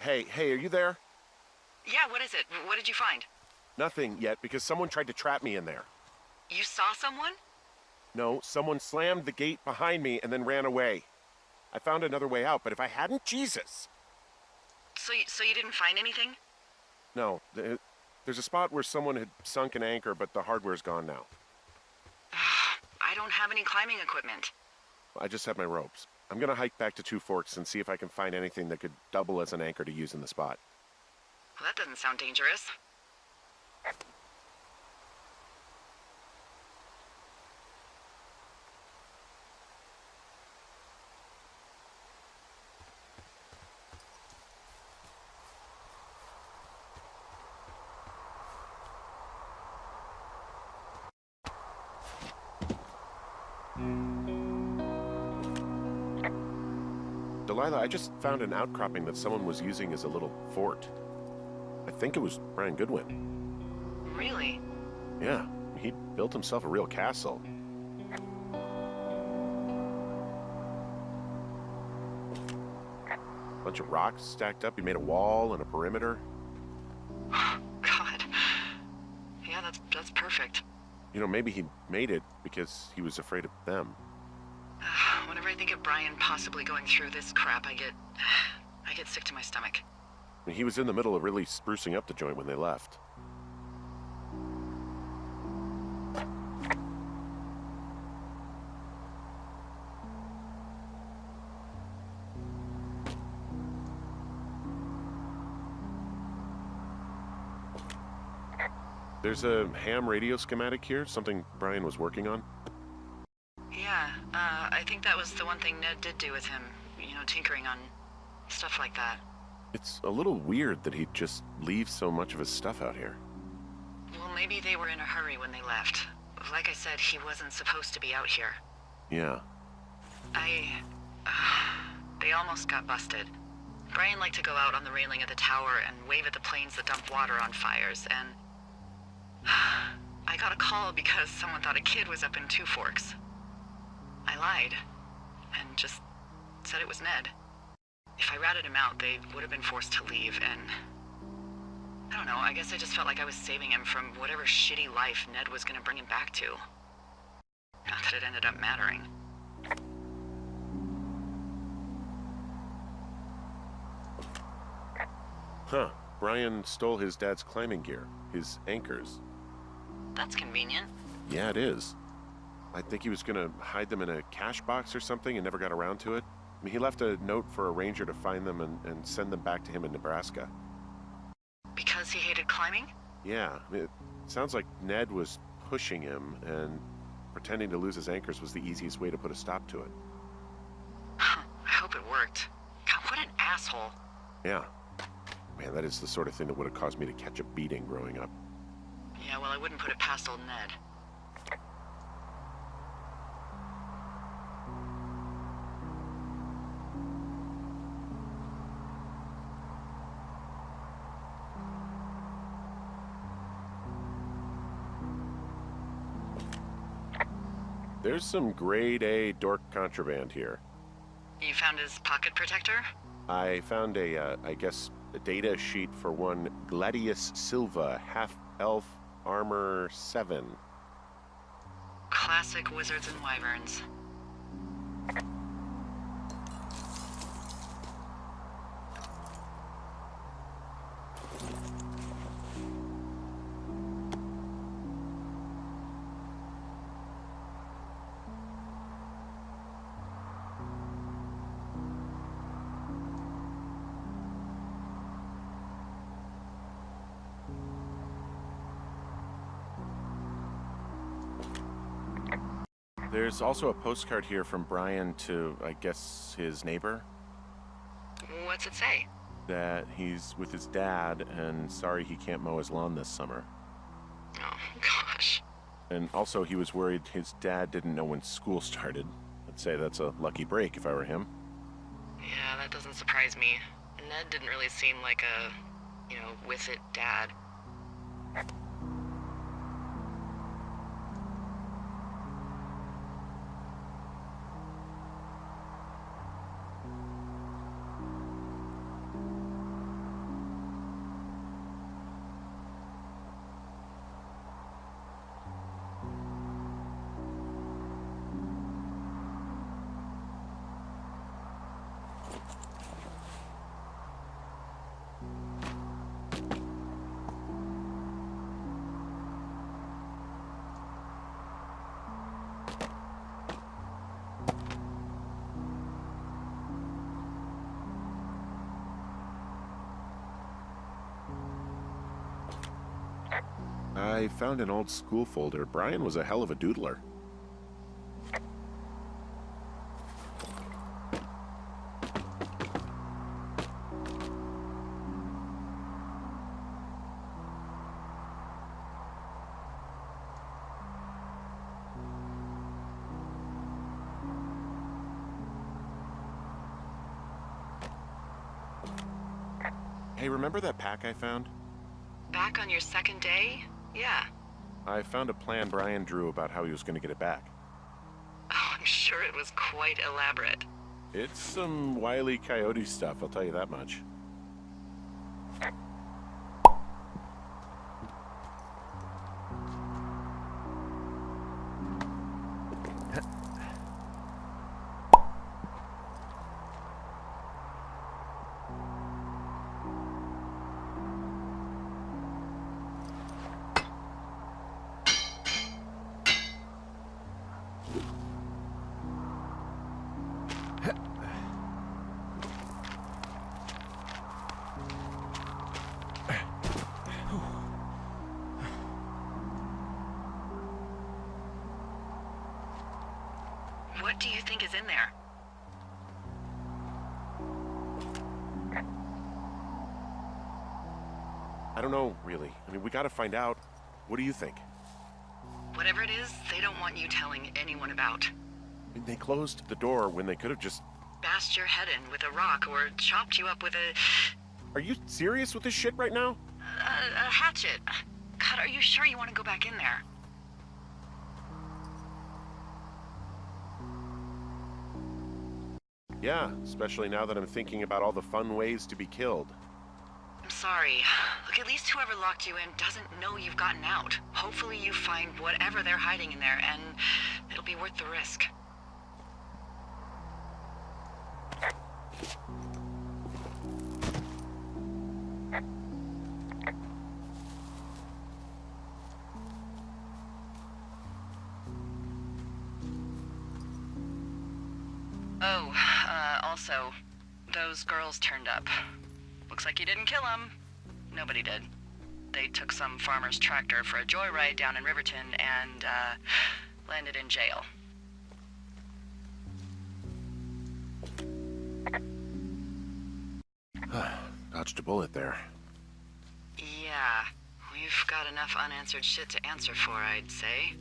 Hey, are you there? Yeah, what is it? What did you find? Nothing yet, because someone tried to trap me in there. You saw someone? No, someone slammed the gate behind me and then ran away. I found another way out, but if I hadn't, Jesus! So you didn't find anything? No, there's a spot where someone had sunk an anchor, but the hardware's gone now. I don't have any climbing equipment. I just have my ropes. I'm gonna hike back to Two Forks and see if I can find anything that could double as an anchor to use in the spot. Well, that doesn't sound dangerous. Delilah, I just found an outcropping that someone was using as a little fort. I think it was Brian Goodwin. Really? Yeah, he built himself a real castle. Bunch of rocks stacked up. He made a wall and a perimeter. God. Yeah, that's perfect. You know, maybe he made it because he was afraid of them. Whenever I think of Brian possibly going through this crap, I get sick to my stomach. I mean, he was in the middle of really sprucing up the joint when they left. There's a ham radio schematic here, something Brian was working on. Yeah, I think that was the one thing Ned did do with him. You know, tinkering on stuff like that. It's a little weird that he'd just leave so much of his stuff out here. Well, maybe they were in a hurry when they left. Like I said, he wasn't supposed to be out here. Yeah. They almost got busted. Brian liked to go out on the railing of the tower and wave at the planes that dump water on fires, and I got a call because someone thought a kid was up in Two Forks. I lied, and just said it was Ned. If I ratted him out, they would have been forced to leave, and I don't know, I guess I just felt like I was saving him from whatever shitty life Ned was gonna bring him back to. Not that it ended up mattering. Huh. Brian stole his dad's climbing gear, his anchors. That's convenient. Yeah, it is. I think he was gonna hide them in a cash box or something and never got around to it. I mean, he left a note for a ranger to find them and send them back to him in Nebraska. Because he hated climbing? Yeah, I mean, it sounds like Ned was pushing him, and pretending to lose his anchors was the easiest way to put a stop to it. I hope it worked. God, what an asshole. Yeah. Man, that is the sort of thing that would have caused me to catch a beating growing up. Yeah, well, I wouldn't put it past old Ned. There's some grade A dork contraband here. You found his pocket protector? I found I guess, a data sheet for one Gladius Silva, half-elf armor 7. Classic wizards and wyverns. There's also a postcard here from Brian to, I guess, his neighbor. What's it say? That he's with his dad and sorry he can't mow his lawn this summer. Oh, gosh. And also he was worried his dad didn't know when school started. I'd say that's a lucky break if I were him. Yeah, that doesn't surprise me. Ned didn't really seem like a, with it dad. I found an old school folder. Brian was a hell of a doodler. Hey, remember that pack I found? Back on your second day? Yeah. I found a plan Brian drew about how he was going to get it back. Oh, I'm sure it was quite elaborate. It's some wily coyote stuff, I'll tell you that much. What do you think is in there? I don't know, really. I mean, we gotta find out. What do you think? Whatever it is, they don't want you telling anyone about. I mean, they closed the door when they could have just... Bashed your head in with a rock or chopped you up with Are you serious with this shit right now? a hatchet. God, are you sure you want to go back in there? Yeah, especially now that I'm thinking about all the fun ways to be killed. I'm sorry. Look, at least whoever locked you in doesn't know you've gotten out. Hopefully you find whatever they're hiding in there, and it'll be worth the risk. Oh, also, those girls turned up. Looks like you didn't kill them. Nobody did. They took some farmer's tractor for a joyride down in Riverton and, landed in jail. Dodged a bullet there. Yeah, we've got enough unanswered shit to answer for, I'd say.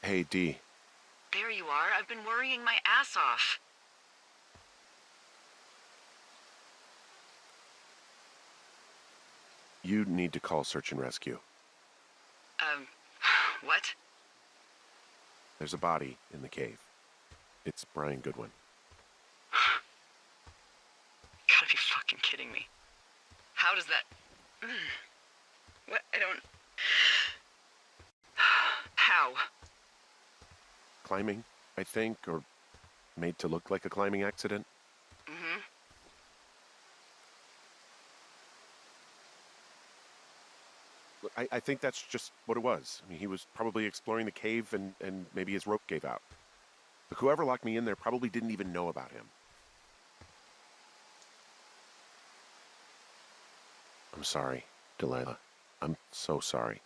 Hey, Dee. There you are. I've been worrying my ass off. You need to call search and rescue. What? There's a body in the cave. It's Brian Goodwin. Gotta be fucking kidding me. How does that... What? I don't... How? Climbing, I think, or made to look like a climbing accident. Mm-hmm. Look, I think that's just what it was. I mean, he was probably exploring the cave and maybe his rope gave out. But whoever locked me in there probably didn't even know about him. I'm sorry, Delilah. I'm so sorry.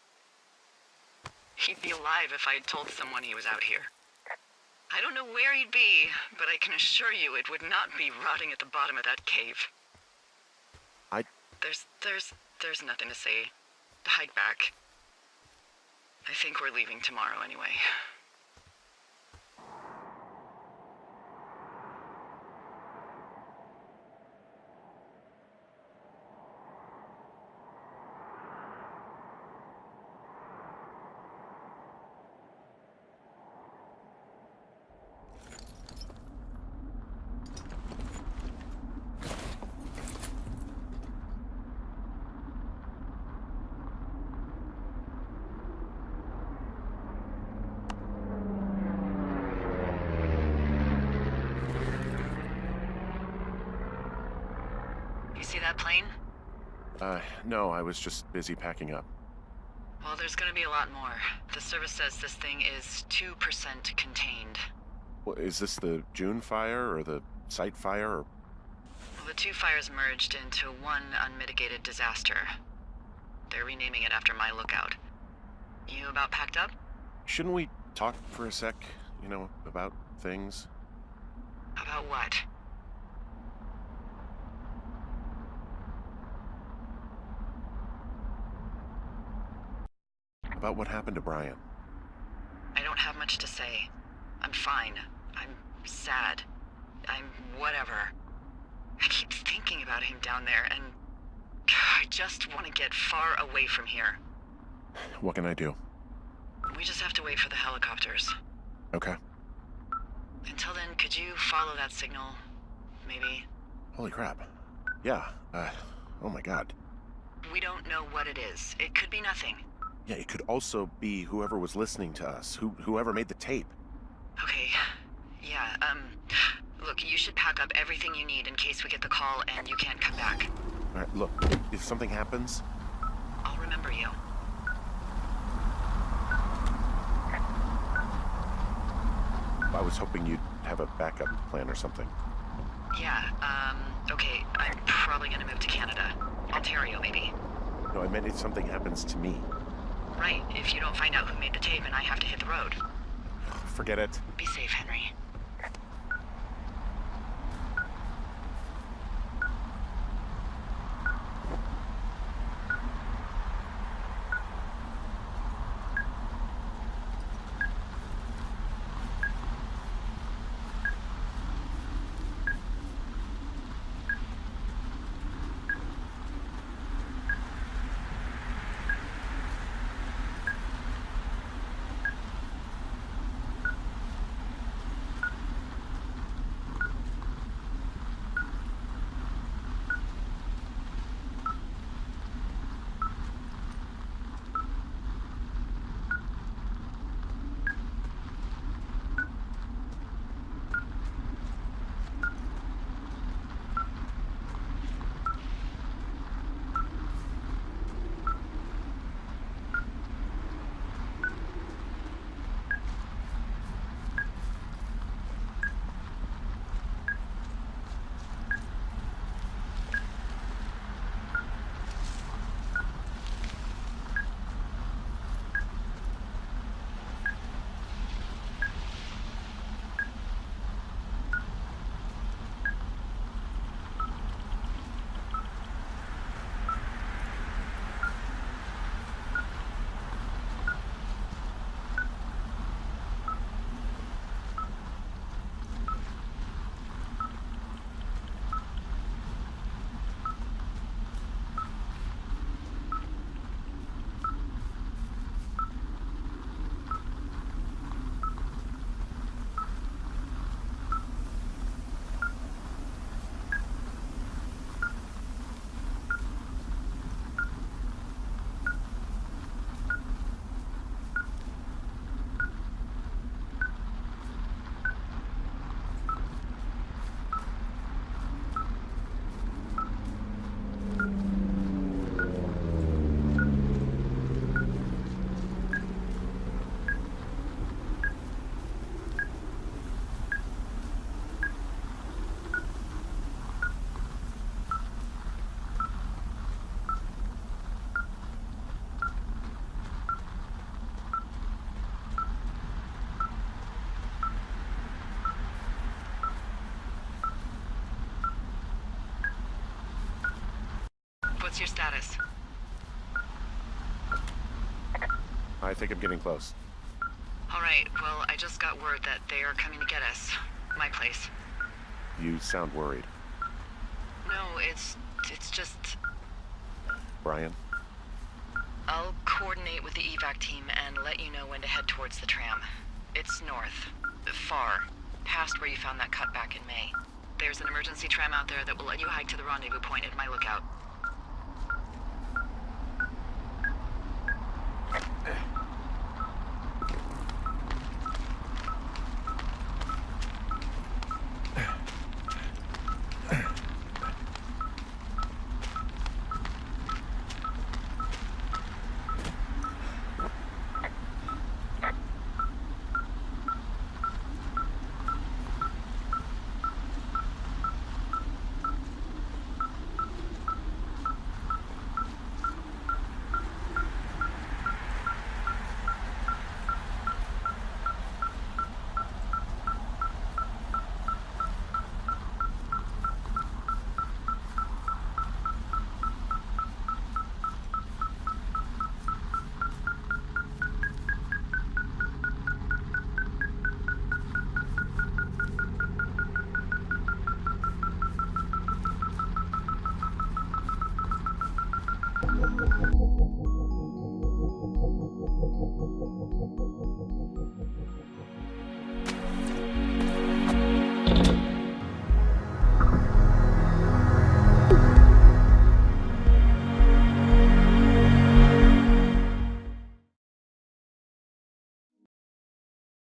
He'd be alive if I had told someone he was out here. I don't know where he'd be, but I can assure you it would not be rotting at the bottom of that cave. There's nothing to say. Hike back. I think we're leaving tomorrow anyway. See that plane? No, I was just busy packing up. Well, there's gonna be a lot more. The service says this thing is 2% contained. Well, is this the June fire or the site fire? Or... Well, the two fires merged into one unmitigated disaster. They're renaming it after my lookout. You about packed up? Shouldn't we talk for a sec, you know, about things? About what? About what happened to Brian. I don't have much to say. I'm fine. I'm sad. I'm whatever. I keep thinking about him down there, and I just want to get far away from here. What can I do? We just have to wait for the helicopters. Okay. Until then, could you follow that signal? Maybe? Holy crap. Yeah, oh my god. We don't know what it is. It could be nothing. Yeah, it could also be whoever was listening to us, whoever made the tape. Okay, yeah, look, you should pack up everything you need in case we get the call and you can't come back. All right, look, if something happens... I'll remember you. I was hoping you'd have a backup plan or something. Yeah, okay, I'm probably gonna move to Canada. Ontario, maybe. No, I meant if something happens to me. Right, if you don't find out who made the tape and I have to hit the road. Forget it. Be safe, Henry. What's your status? I think I'm getting close. Alright, well, I just got word that they are coming to get us. My place. You sound worried. No, it's just... Brian? I'll coordinate with the evac team and let you know when to head towards the tram. It's north. Far. Past where you found that cut back in May. There's an emergency tram out there that will let you hike to the rendezvous point at my lookout.